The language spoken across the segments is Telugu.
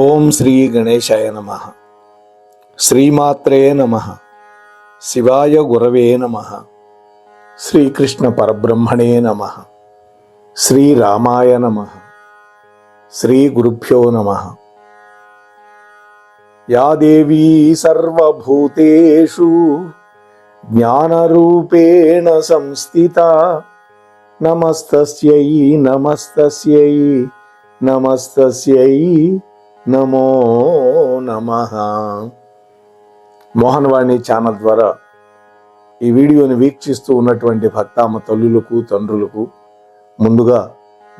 ఓం శ్రీ గణేశాయ నమః. శ్రీమాత్రే నమః. శివాయ గురవే నమః. శ్రీకృష్ణ పరబ్రహ్మణే నమః. శ్రీరామాయ నమః. శ్రీ గురుభ్యో నమః. యా దేవీ సర్వభూతేషు జ్ఞానరూపేణ సంస్థితా నమస్తస్యై నమస్తస్యై నమస్తస్యై నమో నమః. మోహన్వాణి ఛానల్ ద్వారా ఈ వీడియోని వీక్షిస్తూ ఉన్నటువంటి భక్తామ తల్లులకు తండ్రులకు ముందుగా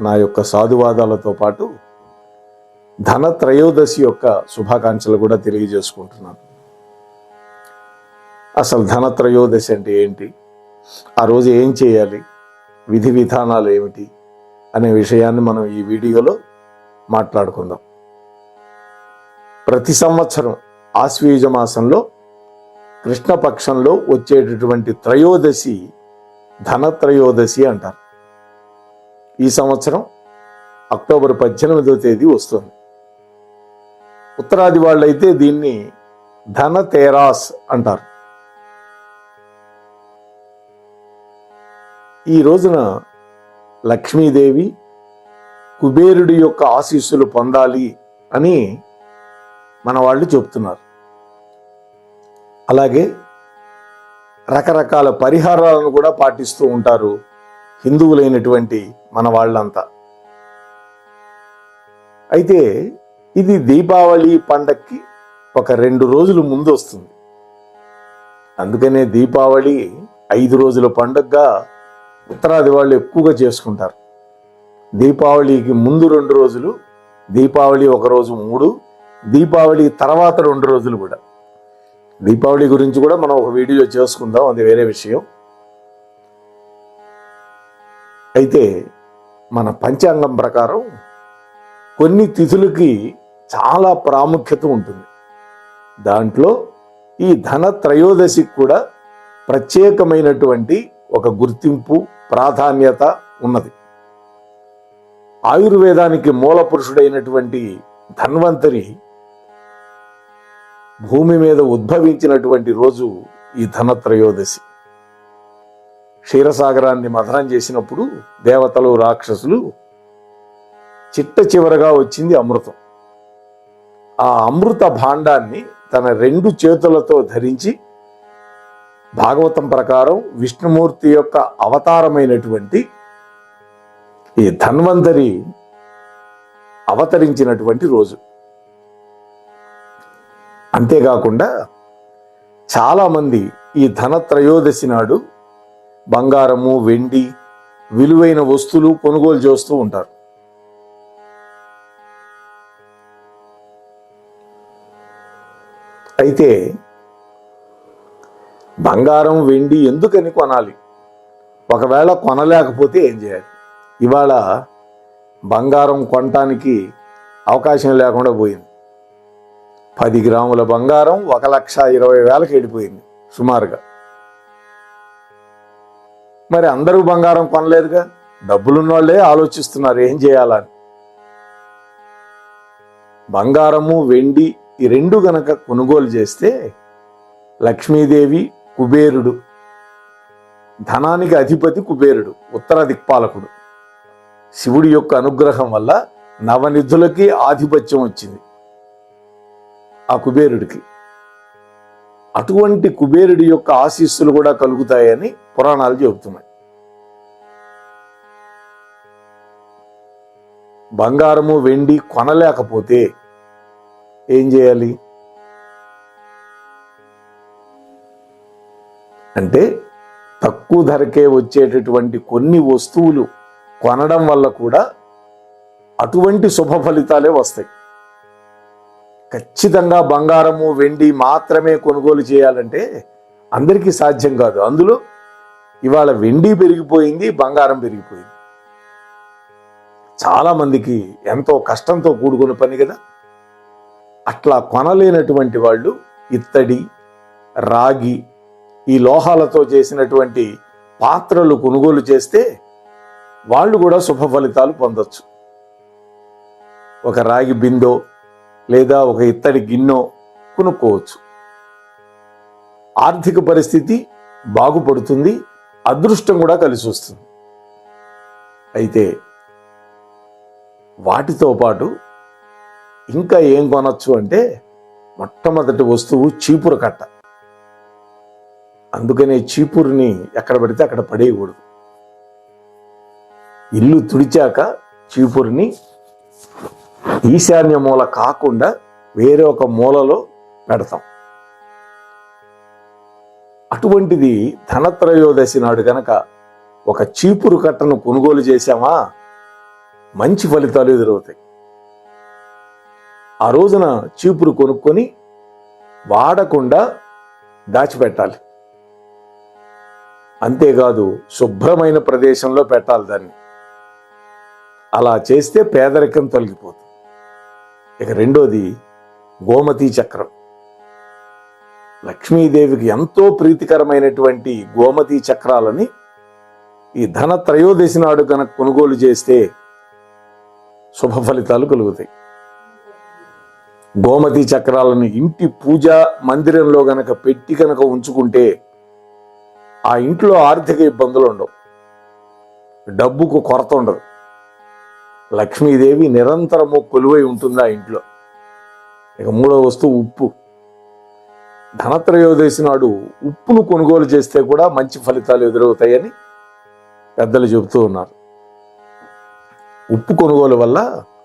నా యొక్క సాధువాదాలతో పాటు ధనత్రయోదశి యొక్క శుభాకాంక్షలు కూడా తెలియజేసుకుంటున్నాను. అసలు ధనత్రయోదశి అంటే ఏంటి, ఆ రోజు ఏం చేయాలి, విధి విధానాలు ఏమిటి అనే విషయాన్ని మనం ఈ వీడియోలో మాట్లాడుకుందాం. ప్రతి సంవత్సరం ఆశ్వయుజ మాసంలో కృష్ణపక్షంలో వచ్చేటటువంటి త్రయోదశి ధనత్రయోదశి అంటారు. ఈ సంవత్సరం అక్టోబర్ 18వ తేదీ వస్తుంది. ఉత్తరాది వాళ్ళైతే దీన్ని ధనతేరాస్ అంటారు. ఈ రోజున లక్ష్మీదేవి కుబేరుడి యొక్క ఆశీస్సులు పొందాలి అని మన వాళ్ళు చెప్తున్నారు. అలాగే రకరకాల పరిహారాలను కూడా పాటిస్తూ ఉంటారు హిందువులైనటువంటి మన వాళ్ళంతా. అయితే ఇది దీపావళి పండక్కి ఒక 2 రోజులు ముందు వస్తుంది. అందుకనే దీపావళి 5 రోజుల పండుగగా ఉత్తరాది వాళ్ళు ఎక్కువగా చేసుకుంటారు. దీపావళికి ముందు 2 రోజులు, దీపావళి ఒక రోజు 3, దీపావళి తర్వాత 2 రోజులు కూడా. దీపావళి గురించి కూడా మనం ఒక వీడియో చేసుకుందాం, అది వేరే విషయం. అయితే మన పంచాంగం ప్రకారం కొన్ని తిథులకి చాలా ప్రాముఖ్యత ఉంటుంది. దాంట్లో ఈ ధనత్రయోదశికి కూడా ప్రత్యేకమైనటువంటి ఒక గుర్తింపు, ప్రాధాన్యత ఉన్నది. ఆయుర్వేదానికి మూల పురుషుడైనటువంటి ధన్వంతరి భూమి మీద ఉద్భవించినటువంటి రోజు ఈ ధనత్రయోదశి. క్షీరసాగరాన్ని మథనం చేసినప్పుడు దేవతలు రాక్షసులు చిట్ట చివరగా వచ్చింది అమృతం. ఆ అమృత భాండాన్ని తన 2 చేతులతో ధరించి భాగవతం ప్రకారం విష్ణుమూర్తి యొక్క అవతారమైనటువంటి ఈ ధన్వంతరి అవతరించినటువంటి రోజు. అంతేకాకుండా చాలామంది ఈ ధనత్రయోదశి నాడు బంగారము, వెండి, విలువైన వస్తువులు కొనుగోలు చేస్తూ ఉంటారు. అయితే బంగారం, వెండి ఎందుకని కొనాలి? ఒకవేళ కొనలేకపోతే ఏం చేయాలి? ఇవాళ బంగారం కొనటానికి అవకాశం లేకుండా పోయింది. 10 గ్రాముల బంగారం 1,20,000కి వెళ్ళిపోయింది సుమారుగా. మరి అందరూ బంగారం కొనలేదుగా, డబ్బులున్న వాళ్ళే ఆలోచిస్తున్నారు ఏం చేయాలని. బంగారము, వెండి ఈ 2 గనక కొనుగోలు చేస్తే లక్ష్మీదేవి, కుబేరుడు, ధనానికి అధిపతి కుబేరుడు, ఉత్తర దిక్పాలకుడు, శివుడి యొక్క అనుగ్రహం వల్ల నవనిధులకి ఆధిపత్యం వచ్చింది ఆ కుబేరుడికి. అటువంటి కుబేరుడి యొక్క ఆశీస్సులు కూడా కలుగుతాయని పురాణాలు చెబుతున్నాయి. బంగారము, వెండి కొనలేకపోతే ఏం చేయాలి అంటే, తక్కువ ధరకే వచ్చేటటువంటి కొన్ని వస్తువులు కొనడం వల్ల కూడా అటువంటి శుభ ఫలితాలే వస్తాయి. ఖచ్చితంగా బంగారము, వెండి మాత్రమే కొనుగోలు చేయాలంటే అందరికీ సాధ్యం కాదు. అందులో ఇవాళ వెండి పెరిగిపోయింది, బంగారం పెరిగిపోయింది. చాలామందికి ఎంతో కష్టంతో కూడుకున్న పని కదా. అట్లా కొనలేనటువంటి వాళ్ళు ఇత్తడి, రాగి, ఈ లోహాలతో చేసినటువంటి పాత్రలు కొనుగోలు చేస్తే వాళ్ళు కూడా శుభ ఫలితాలు పొందొచ్చు. ఒక రాగి బిందో లేదా ఒక ఇత్తడి గిన్నె కొనుక్కోవచ్చు. ఆర్థిక పరిస్థితి బాగుపడుతుంది, అదృష్టం కూడా కలిసి వస్తుంది. అయితే వాటితో పాటు ఇంకా ఏం కొనొచ్చు అంటే మొట్టమొదటి వస్తువు చీపురు కట్ట. అందుకనే చీపురుని ఎక్కడ పడితే అక్కడ పడేయకూడదు. ఇల్లు తుడిచాక చీపురుని ఈశాన్య మూల కాకుండా వేరే ఒక మూలలో పెడతాం. అటువంటిది ధనత్రయోదశి నాడు గనక ఒక చీపురు కట్టను కొనుగోలు చేశామా మంచి ఫలితాలు ఎదురవుతాయి. ఆ రోజున చీపురు కొనుక్కొని వాడకుండా దాచిపెట్టాలి. అంతేకాదు శుభ్రమైన ప్రదేశంలో పెట్టాలి దాన్ని. అలా చేస్తే పేదరికం తొలగిపోతుంది. ఇక రెండోది గోమతీ చక్రం. లక్ష్మీదేవికి ఎంతో ప్రీతికరమైనటువంటి గోమతీ చక్రాలని ఈ ధనత్రయోదశి నాడు కనుక కొనుగోలు చేస్తే శుభ ఫలితాలు కలుగుతాయి. గోమతీ చక్రాలను ఇంటి పూజా మందిరంలో గనక పెట్టి కనుక ఉంచుకుంటే ఆ ఇంట్లో ఆర్థిక ఇబ్బందులు ఉండవు, డబ్బుకు కొరత ఉండదు. లక్ష్మీదేవి నిరంతరము కొలువై ఉంటుంది ఆ ఇంట్లో. ఇక మూడో వస్తువు ఉప్పు. ధనత్రయోదశి నాడు ఉప్పును కొనుగోలు చేస్తే కూడా మంచి ఫలితాలు ఎదురవుతాయని పెద్దలు చెబుతూ ఉన్నారు. ఉప్పు కొనుగోలు వల్ల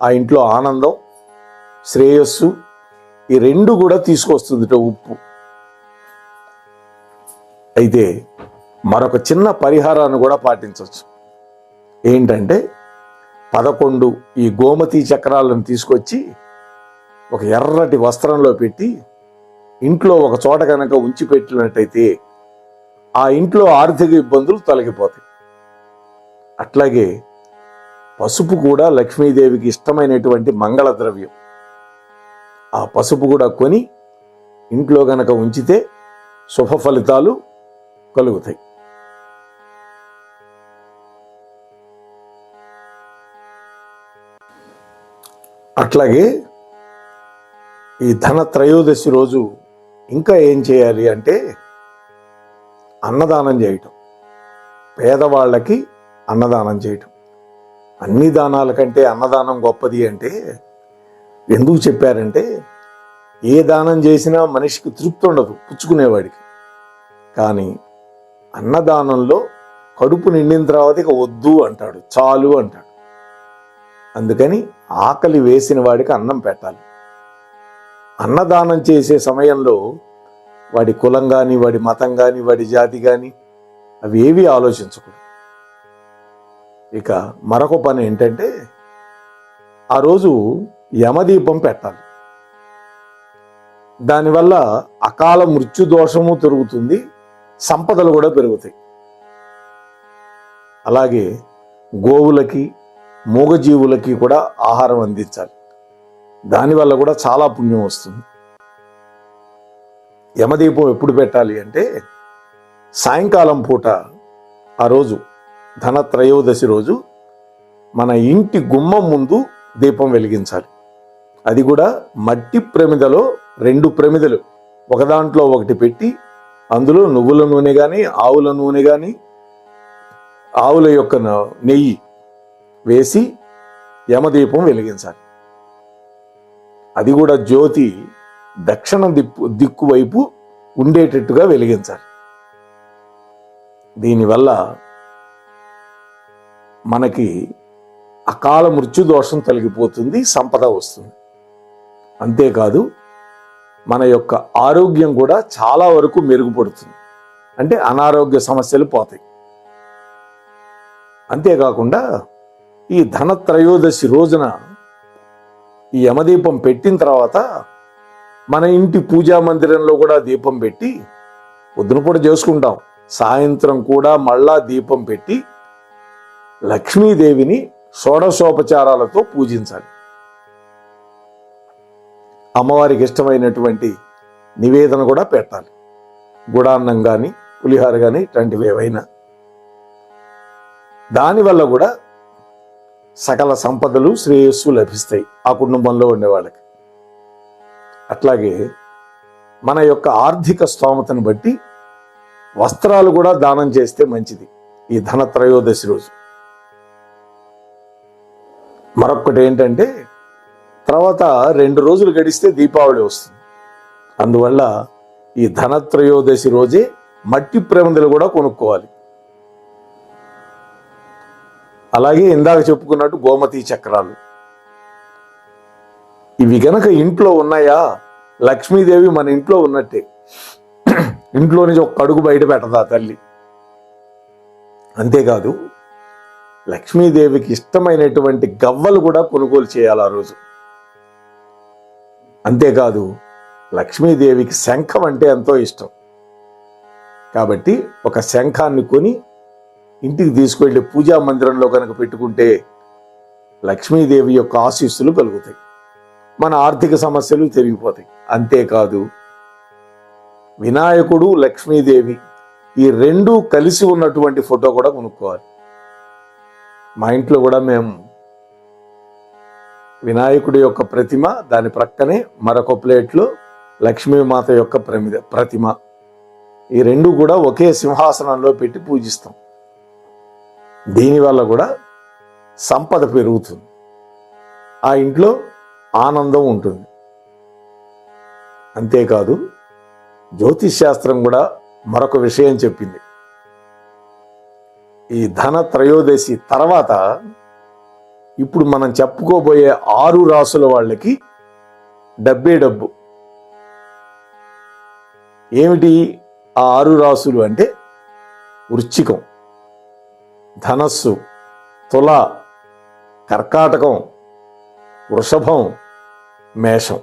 ఆ ఇంట్లో ఆనందం, శ్రేయస్సు ఈ రెండు కూడా తీసుకొస్తుంది ఉప్పు. అయితే మరొక చిన్న పరిహారాన్ని కూడా పాటించవచ్చు. ఏంటంటే 11 ఈ గోమతీ చక్రాలను తీసుకొచ్చి ఒక ఎర్రటి వస్త్రంలో పెట్టి ఇంట్లో ఒక చోట కనుక ఉంచి పెట్టినట్టయితే ఆ ఇంట్లో ఆర్థిక ఇబ్బందులు తొలగిపోతాయి. అట్లాగే పసుపు కూడా లక్ష్మీదేవికి ఇష్టమైనటువంటి మంగళ ద్రవ్యం. ఆ పసుపు కూడా కొని ఇంట్లో గనక ఉంచితే శుభ ఫలితాలు కలుగుతాయి. అట్లాగే ఈ ధనత్రయోదశి రోజు ఇంకా ఏం చేయాలి అంటే అన్నదానం చేయటం. పేదవాళ్ళకి అన్నదానం చేయటం. అన్ని దానాల కంటే అన్నదానం గొప్పది అంటే ఎందుకు చెప్పారంటే ఏ దానం చేసినా మనిషికి తృప్తి ఉండదు పుచ్చుకునేవాడికి. కానీ అన్నదానంలో కడుపు నిండిన తర్వాత ఇక వద్దు అంటాడు, చాలు అంటాడు. అందుకని ఆకలి వేసిన వాడికి అన్నం పెట్టాలి. అన్నదానం చేసే సమయంలో వాడి కులం కానీ, వాడి మతం కానీ, వాడి జాతి కానీ అవి ఏవి ఆలోచించకూడదు. ఇక మరొక పని ఏంటంటే ఆ రోజు యమదీపం పెట్టాలి. దానివల్ల అకాల మృత్యు దోషము తొలుగుతుంది, సంపదలు కూడా పెరుగుతాయి. అలాగే గోవులకి, మూగజీవులకి కూడా ఆహారం అందించాలి. దానివల్ల కూడా చాలా పుణ్యం వస్తుంది. యమదీపం ఎప్పుడు పెట్టాలి అంటే సాయంకాలం పూట. ఆ రోజు ధనత్రయోదశి రోజు మన ఇంటి గుమ్మం ముందు దీపం వెలిగించాలి. అది కూడా మట్టి ప్రమిదలో 2 ప్రమిదలు ఒక దాంట్లో ఒకటి పెట్టి అందులో నువ్వుల నూనె కానీ, ఆవుల నూనె కానీ, ఆవుల యొక్క నెయ్యి వేసి యమదీపం వెలిగించాలి. అది కూడా జ్యోతి దక్షిణ దిక్కు వైపు ఉండేటట్టుగా వెలిగించాలి. దీనివల్ల మనకి అకాల మృత్యు దోషం తొలగిపోతుంది, సంపద వస్తుంది. అంతేకాదు మన యొక్క ఆరోగ్యం కూడా చాలా వరకు మెరుగుపడుతుంది. అంటే అనారోగ్య సమస్యలు పోతాయి. అంతేకాకుండా ఈ ధనత్రయోదశి రోజున ఈ యమదీపం పెట్టిన తర్వాత మన ఇంటి పూజా మందిరంలో కూడా దీపం పెట్టి పొద్దున పూట చేసుకుంటాం. సాయంత్రం కూడా మళ్ళా దీపం పెట్టి లక్ష్మీదేవిని షోడశోపచారాలతో పూజించాలి. అమ్మవారికి ఇష్టమైనటువంటి నివేదన కూడా పెట్టాలి. గుడాన్నం కానీ, పులిహార కానీ ఇట్లాంటివి ఏవైనా. దానివల్ల కూడా సకల సంపదలు, శ్రేయస్సు లభిస్తాయి ఆ కుటుంబంలో ఉండే వాళ్ళకి. అట్లాగే మన యొక్క ఆర్థిక స్తోమతను బట్టి వస్త్రాలు కూడా దానం చేస్తే మంచిది ఈ ధనత్రయోదశి రోజు. మరొకటి ఏంటంటే, తర్వాత 2 రోజులు గడిస్తే దీపావళి వస్తుంది. అందువల్ల ఈ ధనత్రయోదశి రోజే మట్టి ప్రమిదలు కూడా కొనుక్కోవాలి. అలాగే ఇందాక చెప్పుకున్నట్టు గోమతి చక్రాలు, ఇవి గనక ఇంట్లో ఉన్నాయా, లక్ష్మీదేవి మన ఇంట్లో ఉన్నట్టే. ఇంట్లో నుంచి ఒక అడుగు బయట పెట్టదా తల్లి. అంతేకాదు, లక్ష్మీదేవికి ఇష్టమైనటువంటి గవ్వలు కూడా కొనుగోలు చేయాలి ఆ రోజు. అంతేకాదు, లక్ష్మీదేవికి శంఖం అంటే ఎంతో ఇష్టం కాబట్టి ఒక శంఖాన్ని కొని ఇంటికి తీసుకెళ్లి పూజా మందిరంలో కనుక పెట్టుకుంటే లక్ష్మీదేవి యొక్క ఆశీస్సులు కలుగుతాయి, మన ఆర్థిక సమస్యలు తిరిగిపోతాయి. అంతేకాదు, వినాయకుడు లక్ష్మీదేవి ఈ 2 కలిసి ఉన్నటువంటి ఫోటో కూడా కొనుక్కోవాలి. మా ఇంట్లో కూడా మేము వినాయకుడి యొక్క ప్రతిమ, దాని ప్రక్కనే మరొక ప్లేట్లో లక్ష్మీమాత యొక్క ప్రతిమ, ఈ 2 కూడా ఒకే సింహాసనంలో పెట్టి పూజిస్తాం. దీనివల్ల కూడా సంపద పెరుగుతుంది, ఆ ఇంట్లో ఆనందం ఉంటుంది. అంతేకాదు, జ్యోతిష్ శాస్త్రం కూడా మరొక విషయం చెప్పింది. ఈ ధన త్రయోదశి తర్వాత ఇప్పుడు మనం చెప్పుకోబోయే 6 రాసుల వాళ్ళకి డబ్బే డబ్బు. ఏమిటి ఆ 6 రాసులు అంటే, వృశ్చికం, ధనస్సు, తుల, కర్కాటకం, వృషభం, మేషం.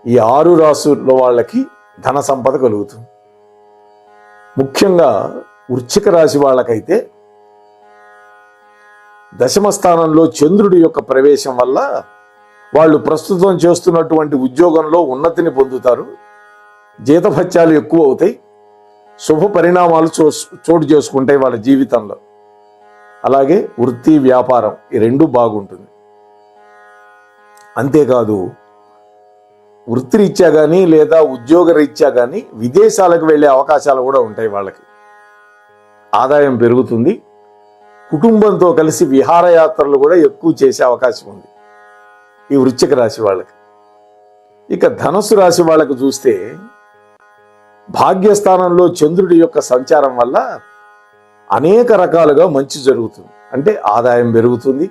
ఈ 6 రాసుల వాళ్ళకి ధన సంపద కలుగుతుంది. ముఖ్యంగా వృశ్చిక రాశి వాళ్ళకైతే దశమ స్థానంలో చంద్రుడి యొక్క ప్రవేశం వల్ల వాళ్ళు ప్రస్తుతం చేస్తున్నటువంటి ఉద్యోగంలో ఉన్నతిని పొందుతారు, జీతభత్యాలు ఎక్కువ అవుతాయి, శుభ పరిణామాలు చోటు చేసుకుంటాయి వాళ్ళ జీవితంలో. అలాగే వృత్తి, వ్యాపారం ఈ 2 బాగుంటుంది. అంతేకాదు, వృత్తిరీత్యా కానీ లేదా ఉద్యోగ రీత్యా కానీ విదేశాలకు వెళ్ళే అవకాశాలు కూడా ఉంటాయి. వాళ్ళకి ఆదాయం పెరుగుతుంది, కుటుంబంతో కలిసి విహారయాత్రలు కూడా ఎక్కువ చేసే అవకాశం ఉంది ఈ వృశ్చిక రాశి వాళ్ళకి. ఇక ధనుస్సు రాశి వాళ్ళకు చూస్తే, భాగ్యస్థానంలో చంద్రుడి యొక్క సంచారం వల్ల అనేక రకాలుగా మంచి జరుగుతుంది. అంటే ఆదాయం పెరుగుతుంది,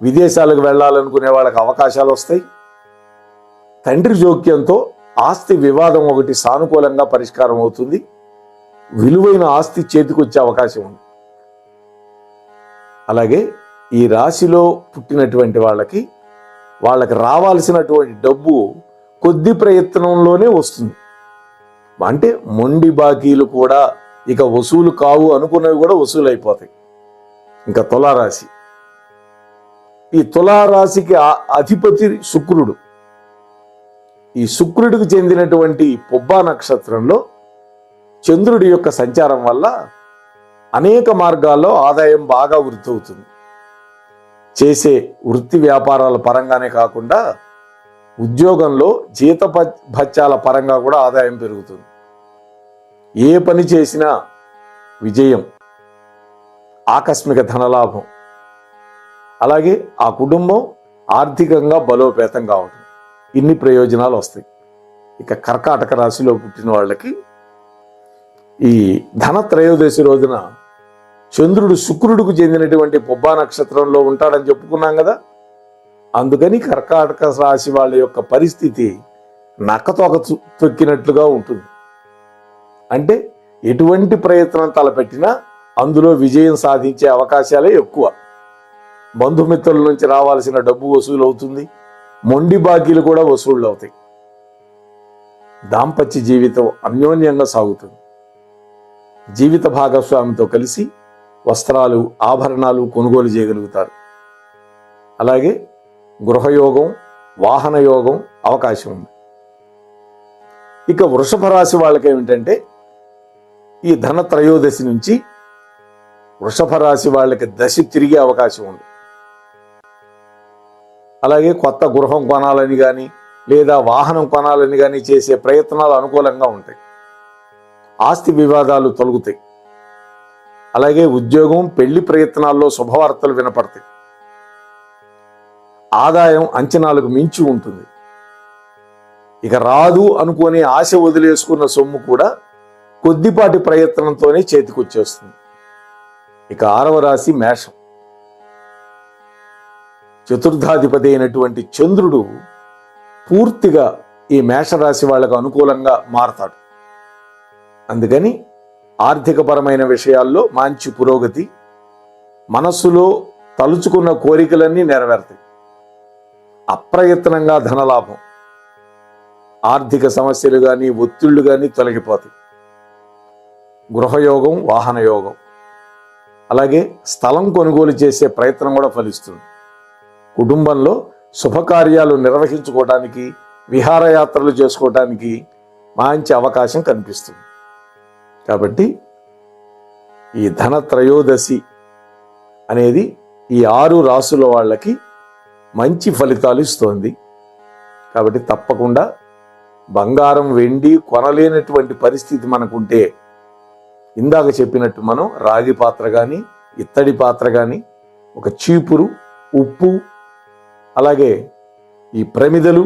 విదేశాలకు వెళ్ళాలనుకునే వాళ్ళకి అవకాశాలు వస్తాయి, తండ్రి జోక్యంతో ఆస్తి వివాదం ఒకటి సానుకూలంగా పరిష్కారం అవుతుంది, విలువైన ఆస్తి చేతికొచ్చే అవకాశం ఉంది. అలాగే ఈ రాశిలో పుట్టినటువంటి వాళ్ళకి రావాల్సినటువంటి డబ్బు కొద్ది ప్రయత్నంలోనే వస్తుంది. అంటే మొండి బాకీలు కూడా ఇక వసూలు కావు అనుకున్నవి కూడా వసూలు అయిపోతాయి. ఇంకా తులారాశి, ఈ తులారాశికి అధిపతి శుక్రుడు. ఈ శుక్రుడికి చెందినటువంటి పుబ్బా నక్షత్రంలో చంద్రుడి యొక్క సంచారం వల్ల అనేక మార్గాల్లో ఆదాయం బాగా వృద్ధి అవుతుంది. చేసే వృత్తి వ్యాపారాల పరంగానే కాకుండా ఉద్యోగంలో జీతభత్యాల పరంగా కూడా ఆదాయం పెరుగుతుంది. ఏ పని చేసినా విజయం, ఆకస్మిక ధనలాభం, అలాగే ఆ కుటుంబం ఆర్థికంగా బలోపేతం కావడం, ఇన్ని ప్రయోజనాలు వస్తాయి. ఇక కర్కాటక రాశిలో పుట్టిన వాళ్ళకి ఈ ధన త్రయోదశి రోజున చంద్రుడు శుక్రుడికి చెందినటువంటి పుబ్బా నక్షత్రంలో ఉంటాడని చెప్పుకున్నాం కదా. అందుకని కర్కాటక రాశి వాళ్ళ యొక్క పరిస్థితి నక్కతోక తొక్కినట్లుగా ఉంటుంది. అంటే ఎటువంటి ప్రయత్నం తలపెట్టినా అందులో విజయం సాధించే అవకాశాలే ఎక్కువ. బంధుమిత్రుల నుంచి రావాల్సిన డబ్బు వసూలు అవుతుంది, మొండి బాకీలు కూడా వసూళ్ళు అవుతాయి. దాంపత్య జీవితం అన్యోన్యంగా సాగుతుంది. జీవిత భాగస్వామితో కలిసి వస్త్రాలు, ఆభరణాలు కొనుగోలు చేయగలుగుతారు. అలాగే గృహయోగం, వాహన యోగం అవకాశం ఉంది. ఇక వృషభ రాశి వాళ్ళకి ఏమిటంటే, ఈ ధన త్రయోదశి నుంచి వృషభ రాశి వాళ్ళకి దశ తిరిగే అవకాశం ఉంది. అలాగే కొత్త గృహం కొనాలని కానీ, లేదా వాహనం కొనాలని కానీ చేసే ప్రయత్నాలు అనుకూలంగా ఉంటాయి. ఆస్తి వివాదాలు తొలగుతాయి. అలాగే ఉద్యోగం, పెళ్లి ప్రయత్నాల్లో శుభవార్తలు వినపడతాయి. ఆదాయం అంచనాలకు మించి ఉంటుంది. ఇక రాదు అనుకుని ఆశ వదిలేసుకున్న సొమ్ము కూడా కొద్దిపాటి ప్రయత్నంతోనే చేతికొచ్చేస్తుంది. ఇక 6వ రాశి మేషం. చతుర్థాధిపతి అయినటువంటి చంద్రుడు పూర్తిగా ఈ మేషరాశి వాళ్లకు అనుకూలంగా మారతాడు. అందుకని ఆర్థికపరమైన విషయాల్లో మంచి పురోగతి, మనస్సులో తలుచుకున్న కోరికలన్నీ నెరవేరుతాయి. అప్రయత్నంగా ధనలాభం, ఆర్థిక సమస్యలు కానీ ఒత్తిళ్లు కానీ తొలగిపోతాయి. గృహయోగం, వాహన యోగం, అలాగే స్థలం కొనుగోలు చేసే ప్రయత్నం కూడా ఫలిస్తుంది. కుటుంబంలో శుభకార్యాలు నిర్వహించుకోవడానికి, విహారయాత్రలు చేసుకోవడానికి మంచి అవకాశం కనిపిస్తుంది. కాబట్టి ఈ ధన త్రయోదశి అనేది ఈ 6 రాసుల వాళ్ళకి మంచి ఫలితాలు ఇస్తోంది. కాబట్టి తప్పకుండా బంగారం, వెండి కొనలేనటువంటి పరిస్థితి మనకుంటే ఇందాక చెప్పినట్టు మనం రాగి పాత్ర కానీ, ఇత్తడి పాత్ర కానీ, ఒక చీపురు, ఉప్పు, అలాగే ఈ ప్రమిదలు,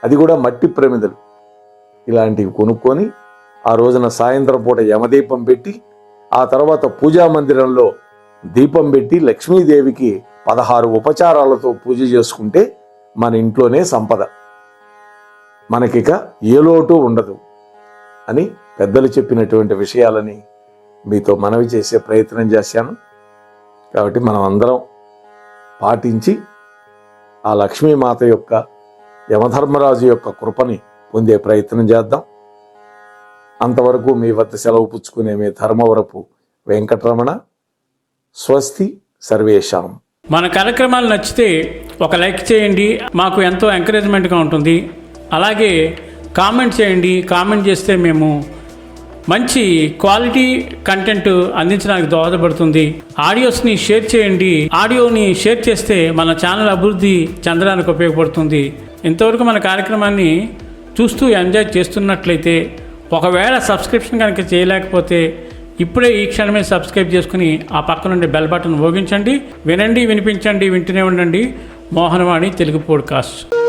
అది కూడా మట్టి ప్రమిదలు, ఇలాంటివి కొనుక్కొని ఆ రోజున సాయంత్రం పూట యమదీపం పెట్టి, ఆ తర్వాత పూజా మందిరంలో దీపం పెట్టి లక్ష్మీదేవికి 16 ఉపచారాలతో పూజ చేసుకుంటే మన ఇంట్లోనే సంపద, మనకిక ఏ లోటు ఉండదు అని పెద్దలు చెప్పినటువంటి విషయాలని మీతో మనవి చేసే ప్రయత్నం చేశాను. కాబట్టి మనం అందరం పాటించి ఆ లక్ష్మీమాత యొక్క, యమధర్మరాజు యొక్క కృపని పొందే ప్రయత్నం చేద్దాం. అంతవరకు మీ వద్ద సెలవు పుచ్చుకునే మీ ధర్మవరపు వెంకటరమణ. స్వస్తి సర్వేషాం. మన కార్యక్రమాలు నచ్చితే ఒక లైక్ చేయండి, మాకు ఎంతో ఎంకరేజ్మెంట్గా ఉంటుంది. అలాగే కామెంట్ చేయండి. కామెంట్ చేస్తే మేము మంచి క్వాలిటీ కంటెంట్ అందించడానికి దోహదపడుతుంది. ఆడియోస్ని షేర్ చేయండి. ఆడియోని షేర్ చేస్తే మన ఛానల్ అభివృద్ధి చెందడానికి ఉపయోగపడుతుంది. ఇంతవరకు మన కార్యక్రమాన్ని చూస్తూ ఎంజాయ్ చేస్తున్నట్లయితే, ఒకవేళ సబ్స్క్రిప్షన్ కనుక చేయలేకపోతే ఇప్పుడే ఈ క్షణమే సబ్స్క్రైబ్ చేసుకుని ఆ పక్క నుండి బెల్ బటన్ మోగించండి. వినండి, వినిపించండి, వింటూనే ఉండండి మోహనవాణి తెలుగు పోడ్కాస్ట్.